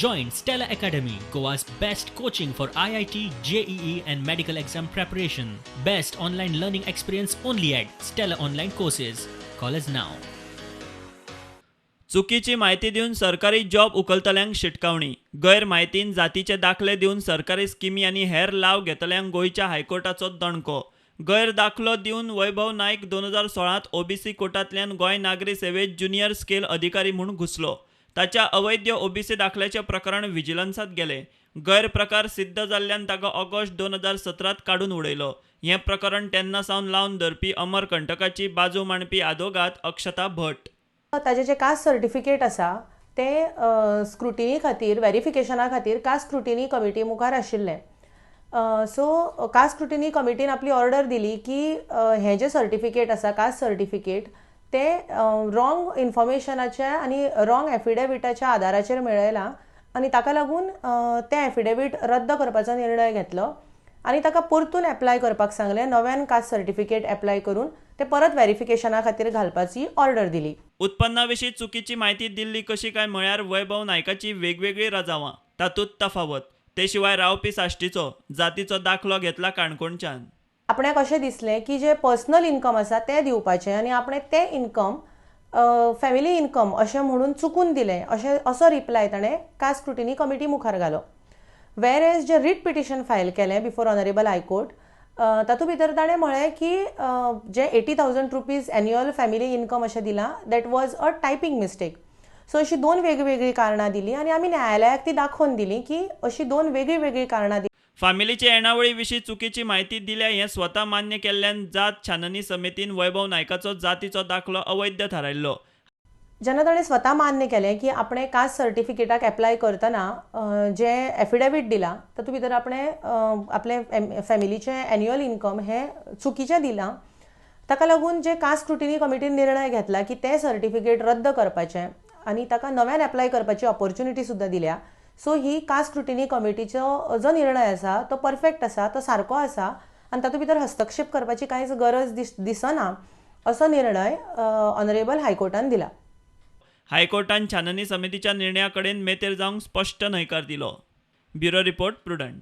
Join Stella Academy, Goa's best coaching for IIT, JEE and medical exam preparation. Best online learning experience only at Stella Online Courses. Call us now. चुकीची माहिती देऊन सरकारी job उखलतल्यांक शिटकावणी. गैर म्हायतीन जातीचे दाखले दिवन सरकारी स्किमी आनी हेर लाव घेतल्यांक गोंयच्या हायकोर्टाचो दणको. गैर दाखलो दिवन वैभव नायक 2016 ओबीसी कोटांतल्यान गोंय नागरी सेवेत ज्युनियर स्केल अधिकारी म्हूण घुसलो. ताच्या अवैध ओबीसी दाखल्याचे प्रकरण विजिलन्सात गेले. गैरप्रकार सिद्ध जाल्ल्यान ताका ऑगस्ट 2017 काडून उडयलो. हें प्रकरण तेन्ना सावन लावन धरपी अमरकंटकाची बाजू मांडपी आदोगाद अक्षता भट. ताजे जे कास्ट सर्टिफिकेट आसा ते स्क्रुटिनी खातीर व्हेरिफिकेशना खातीर कास्ट स्क्रुटिनी कमिटी मुखार आशिल्लें. सो कास्ट स्क्रुटिनी कमिटीन आपली ऑर्डर दिली की हें जें सर्टिफिकेट आसा कास्ट सर्टिफिकेट ते रॉंग इन्फॉर्मेशनाच्या आनी रॉंग एफिडेविटाच्या आदाराचेर मेळयलां आनी ताका लागून तें एफिडेवीट रद्द करपाचो निर्णय घेतलो आनी ताका परतून एप्लाय करपाक सांगलें. नव्यान कास्ट सर्टिफिकेट एप्लाय करून ते परत व्हेरिफिकेशना खातीर घालपाची ऑर्डर दिली. उत्पन्ना विशीं चुकीची म्हायती दिल्ली कशी काय म्हळ्यार वैभव नायकाची वेगवेगळी राजावां, तातूंत तफावत. ते शिवाय रावपी साश्टीचो जातीचो दाखलो घेतला काणकोणच्यान. आपणाक अशें दिसलें की जे पर्सनल इन्कम आसा तें दिवपाचें आनी आपणें तें इन्कम फॅमिली इन्कम अशें म्हणून चुकून दिलें असो रिप्लाय ताणें कास्ट स्क्रुटिनी कमिटी मुखार घालो. वेरेज जे रीट पिटिशन फायल केलें बिफोर ऑनरेबल हायकोर्ट तातूंत भितर ताणें म्हळें की जे 80,000 रुपीज एन्युअल फॅमिली इन्कम अशें दिलां that was a typing mistake. So अशीं दोन वेगळीवेगळी कारणां दिलीं आनी आमी न्यायालयाक ती दाखोवन दिलीं की अशीं दोन वेगळीवेगळी कारणां दिलीं. फामिलीचे येणावळी विशीं चुकीची म्हायती दिल्या हें स्वता मान्य केल्ल्यान जात छाननी समितीन वैभव नायकाचो जातीचो दाखलो अवैध थारायल्लो. जेन्ना ताणें स्वता मान्य केलें की आपणें कास्ट सर्टिफिकेटाक एप्लाय करतना जे एफिडेवीट दिलां तातूंत भितर आपणें आपले फॅमिलीचें एन्युअल इन्कम हें चुकीचें दिलां, ताका लागून जे कास्ट स्क्रुटिनी कमिटीन निर्णय घेतला की तें सर्टिफिकेट रद्द करपाचें आनी ताका नव्यान एप्लाय करपाची ऑपॉर्च्युनिटी सुद्दां दिल्या. सो ही कास्ट स्क्रुटिनी कमिटीचो जो निर्णय आसा तो परफेक्ट आसा, तो सारको आसा आनी तातूंत भितर हस्तक्षेप करपाची कांयच गरज दिसना असो निर्णय ऑनरेबल हायकोर्टान दिला. हायकोर्टान छाननी समितीच्या निर्णया कडेन मेतेर जावंक स्पश्ट न्हयकार दिलो. Bureau report prudent.